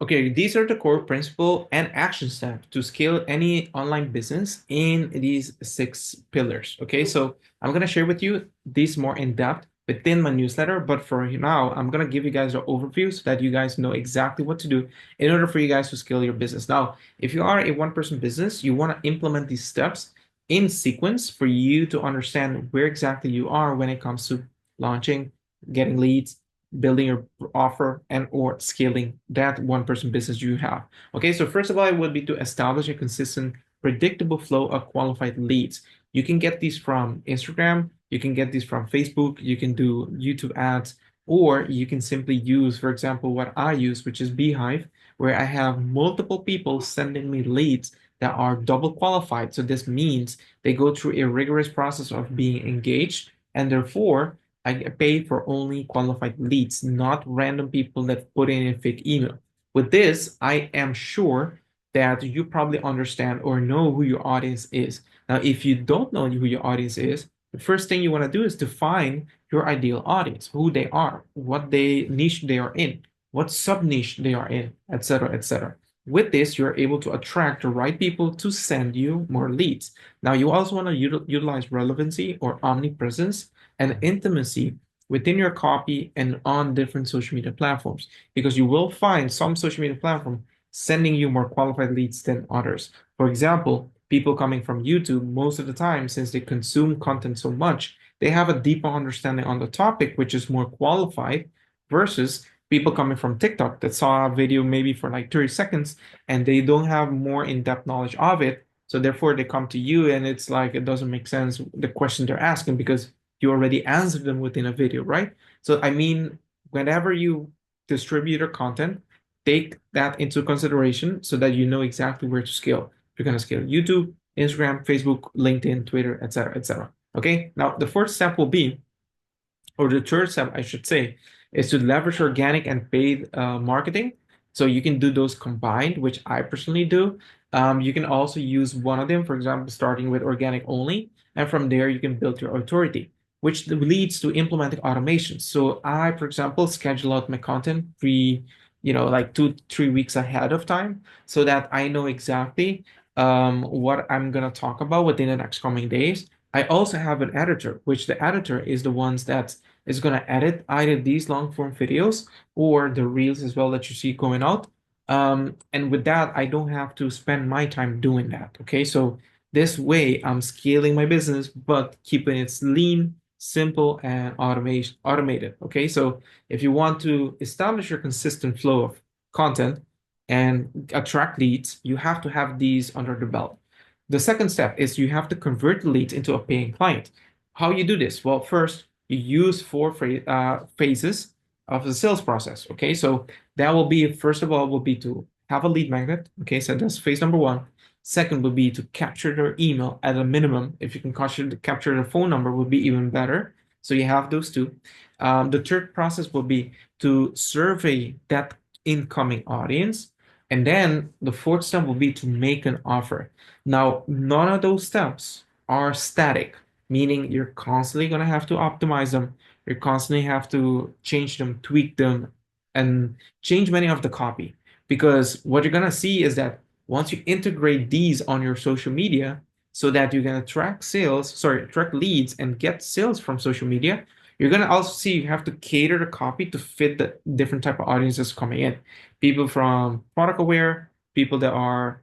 Okay, these are the core principle and action steps to scale any online business in these 6 pillars. Okay, so I'm gonna share with you these more in depth within my newsletter, but for now, I'm gonna give you guys an overview so that you guys know exactly what to do in order for you guys to scale your business. Now, if you are a one-person business, you want to implement these steps in sequence for you to understand where exactly you are when it comes to launching, getting leads, building your offer, and or scaling that one-person business you have. Okay, so first of all, it would be to establish a consistent, predictable flow of qualified leads. You can get these from Instagram, you can get these from Facebook, you can do YouTube ads, or you can simply use, for example, what I use, which is Beehive, where I have multiple people sending me leads that are double qualified. So this means they go through a rigorous process of being engaged, and therefore I get paid for only qualified leads, not random people that put in a fake email. With this, I am sure that you probably understand or know who your audience is. Now, if you don't know who your audience is, the first thing you want to do is define your ideal audience, who they are, what they niche they are in, what sub niche they are in, etc., etc. With this, you're able to attract the right people to send you more leads. Now, you also want to utilize relevancy or omnipresence and intimacy within your copy and on different social media platforms, because you will find some social media platform sending you more qualified leads than others. For example, people coming from YouTube, most of the time, since they consume content so much, they have a deeper understanding on the topic, which is more qualified, versus people coming from TikTok that saw a video maybe for like 30 seconds and they don't have more in-depth knowledge of it. So therefore they come to you and it's like it doesn't make sense the question they're asking because you already answered them within a video, right? So I mean, whenever you distribute your content, take that into consideration so that you know exactly where to scale. You're gonna scale YouTube, Instagram, Facebook, LinkedIn, Twitter, etc., etc. Okay. Now the fourth step will be, or the third step, I should say, is to leverage organic and paid marketing. So you can do those combined, which I personally do. You can also use one of them, for example, starting with organic only, and from there you can build your authority, which leads to implementing automation. So I, for example, schedule out my content like 2, 3 weeks ahead of time, so that I know exactly what I'm gonna talk about within the next coming days. I also have an editor, which the editor is the ones that is going to edit either these long form videos or the reels as well that you see going out. And with that, I don't have to spend my time doing that. Okay, so this way I'm scaling my business, but keeping it lean, simple, and automated. Okay, so if you want to establish your consistent flow of content and attract leads, you have to have these under the belt. The second step is you have to convert the leads into a paying client. How you do this? Well, first, you use 4 phases of the sales process. Okay, so that will be, first of all, will be to have a lead magnet. Okay, so that's phase number one. Second would be to capture their email at a minimum. If you can capture their phone number, would be even better. So you have those two. The third process will be to survey that incoming audience. And then the fourth step will be to make an offer. Now, none of those steps are static, meaning you're constantly going to have to optimize them. You constantly have to change them, tweak them, and change many of the copy. Because what you're going to see is that once you integrate these on your social media so that you can track leads and get sales from social media, you're going to also see you have to cater the copy to fit the different type of audiences coming in. People from product aware, people that are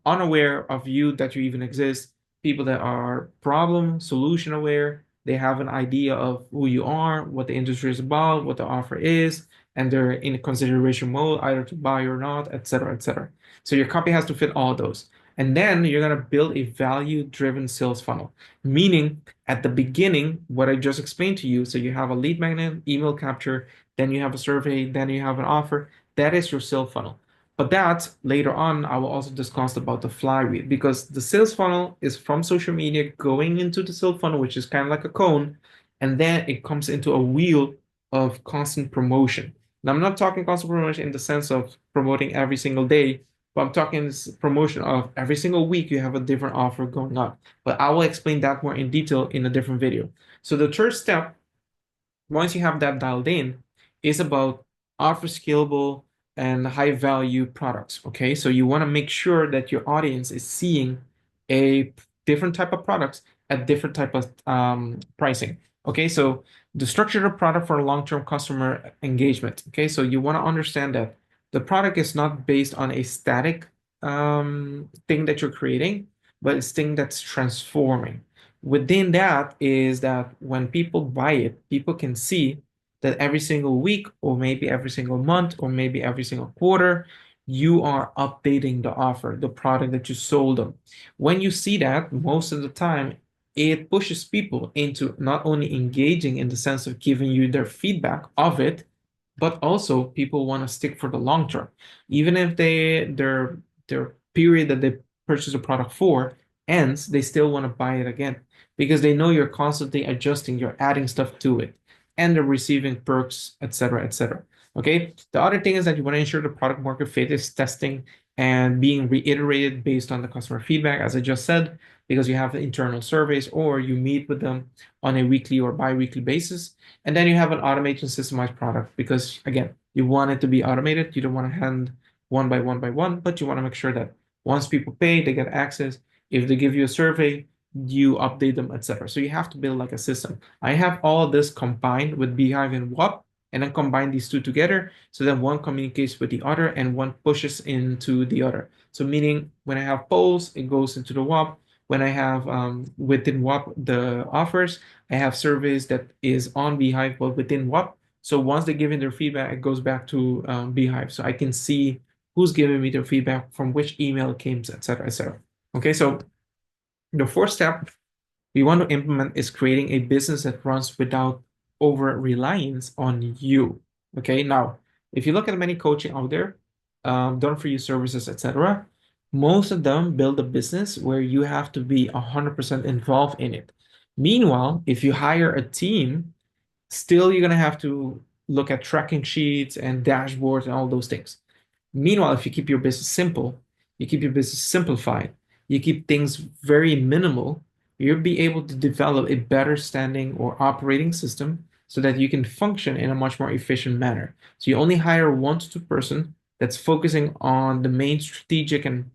unaware of you that you even exist, people that are problem solution aware. They have an idea of who you are, what the industry is about, what the offer is, and they're in consideration mode, either to buy or not, etc., etc. So your copy has to fit all those. And then you're going to build a value-driven sales funnel, meaning at the beginning, what I just explained to you. So you have a lead magnet, email capture, then you have a survey, then you have an offer. That is your sales funnel. But that later on, I will also discuss about the flywheel, because the sales funnel is from social media going into the sales funnel, which is kind of like a cone, and then it comes into a wheel of constant promotion. Now, I'm not talking constant promotion in the sense of promoting every single day, but I'm talking this promotion of every single week you have a different offer going on. But I will explain that more in detail in a different video. So the third step, once you have that dialed in, is about offer scalable and high value products. Okay, so you want to make sure that your audience is seeing a different type of products at different type of pricing. Okay, so the structure of product for long-term customer engagement. Okay, so you want to understand that the product is not based on a static thing that you're creating, but it's thing that's transforming. Within that is that when people buy it, people can see that every single week, or maybe every single month, or maybe every single quarter, you are updating the offer, the product that you sold them. When you see that, most of the time, it pushes people into not only engaging in the sense of giving you their feedback of it, but also people want to stick for the long term. Even if their period that they purchase a product for ends, they still want to buy it again because they know you're constantly adjusting, you're adding stuff to it, and they're receiving perks, etc., etc. Okay. The other thing is that you want to ensure the product market fit is testing and being reiterated based on the customer feedback, as I just said, because you have internal surveys or you meet with them on a weekly or bi-weekly basis. And then you have an automated systemized product because, again, you want it to be automated. You don't want to hand one by one, but you want to make sure that once people pay, they get access. If they give you a survey, you update them, etc. So you have to build like a system. I have all of this combined with Beehive and WAP, and then combine these two together so that one communicates with the other and one pushes into the other. So meaning when I have polls, it goes into the WAP. When I have within WAP the offers, I have surveys that is on Beehive, but within WAP. So once they give in their feedback, it goes back to Beehive. So I can see who's giving me their feedback, from which email it came, etc., etc. Okay, so the fourth step we want to implement is creating a business that runs without over reliance on you. Okay, now if you look at many coaching out there, done for you services, etc., most of them build a business where you have to be 100% involved in it. Meanwhile, if you hire a team, still you're going to have to look at tracking sheets and dashboards and all those things. Meanwhile, if you keep your business simple, you keep your business simplified, you keep things very minimal, you'll be able to develop a better standing or operating system so that you can function in a much more efficient manner. So you only hire 1 to 2 person that's focusing on the main strategic and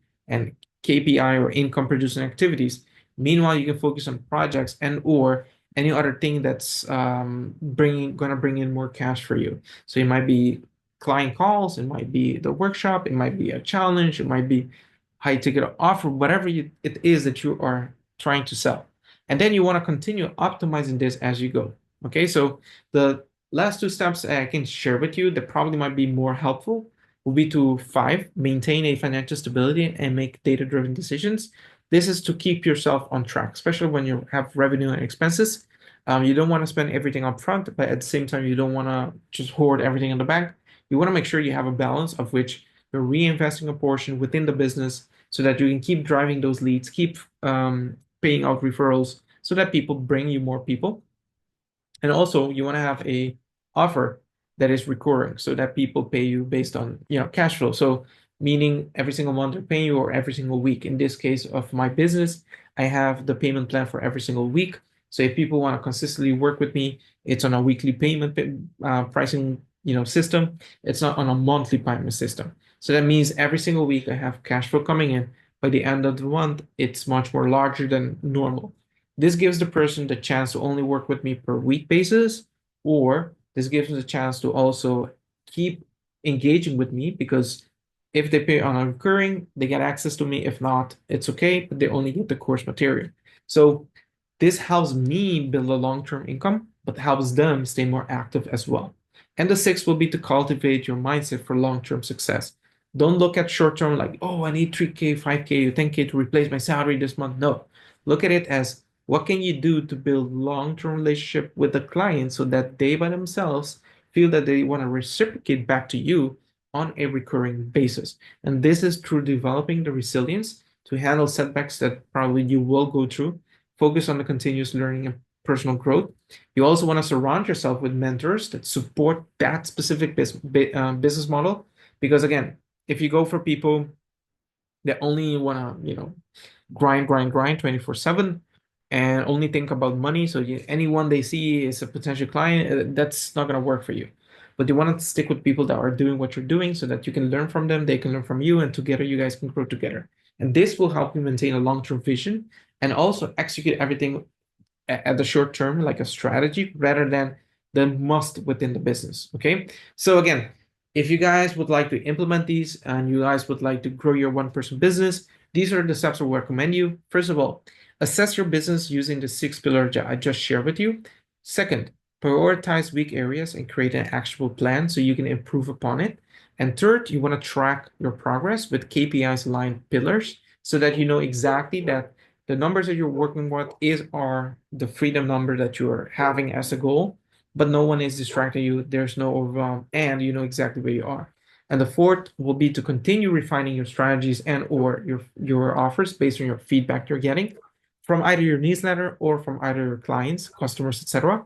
KPI or income producing activities. Meanwhile, you can focus on projects and or any other thing that's gonna bring in more cash for you. So it might be client calls, it might be the workshop, it might be a challenge, it might be high ticket offer, whatever it is that you are trying to sell. And then you want to continue optimizing this as you go. Okay, so the last 2 steps I can share with you that probably might be more helpful will be to 5, maintain a financial stability and make data-driven decisions. This is to keep yourself on track, especially when you have revenue and expenses. You don't want to spend everything up front, but at the same time, you don't want to just hoard everything in the bank. You want to make sure you have a balance of which you're reinvesting a portion within the business so that you can keep driving those leads, keep paying out referrals so that people bring you more people. And also you want to have a offer that is recurring so that people pay you based on cash flow. So meaning every single month they're paying you or every single week. In this case of my business, I have the payment plan for every single week. So if people want to consistently work with me, it's on a weekly payment pricing system. It's not on a monthly payment system. So that means every single week I have cash flow coming in. By the end of the month, it's much more larger than normal. This gives the person the chance to only work with me per week basis, or this gives them the chance to also keep engaging with me because if they pay on a recurring, they get access to me. If not, it's okay, but they only get the course material. So this helps me build a long-term income, but helps them stay more active as well. And the sixth will be to cultivate your mindset for long-term success. Don't look at short-term like, oh, I need 3K, 5K, 10K to replace my salary this month. No, look at it as what can you do to build long-term relationship with the client so that they by themselves feel that they want to reciprocate back to you on a recurring basis. And this is through developing the resilience to handle setbacks that probably you will go through, focus on the continuous learning and personal growth. You also want to surround yourself with mentors that support that specific business model. Because again, if you go for people that only want to, grind 24/7 and only think about money, so anyone they see is a potential client, that's not going to work for you. but you want to stick with people that are doing what you're doing so that you can learn from them, they can learn from you, and together you guys can grow together. And this will help you maintain a long-term vision and also execute everything at the short term, like a strategy, rather than the must within the business. Okay. So again, if you guys would like to implement these and you guys would like to grow your one-person business, these are the steps I recommend you. First of all, assess your business using the 6 pillars that I just shared with you. Second, prioritize weak areas and create an actionable plan so you can improve upon it. And third, you want to track your progress with KPIs aligned pillars so that you know exactly that the numbers that you're working with are the freedom number that you're having as a goal, but no one is distracting you. There's no overwhelm, and you know exactly where you are. And the fourth will be to continue refining your strategies and or your offers based on your feedback you're getting from either your newsletter or from either your clients, customers, etc.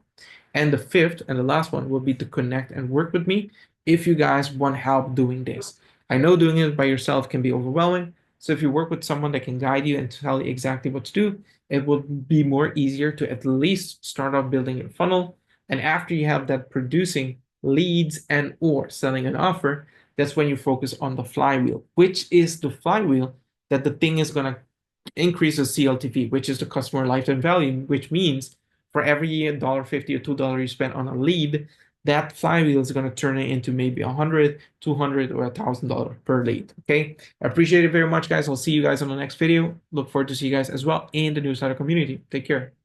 And the fifth and the last one will be to connect and work with me if you guys want help doing this. I know doing it by yourself can be overwhelming. So if you work with someone that can guide you and tell you exactly what to do, it will be more easier to at least start off building your funnel. And after you have that producing leads and or selling an offer, that's when you focus on the flywheel, which is the flywheel that the thing is going to increase the CLTV, which is the customer lifetime value, which means for every $1.50 or $2 you spend on a lead, that flywheel is going to turn it into maybe 100, 200, or $1,000 per lead. Okay. I appreciate it very much, guys. I'll see you guys on the next video. Look forward to see you guys as well in the newsletter community. Take care.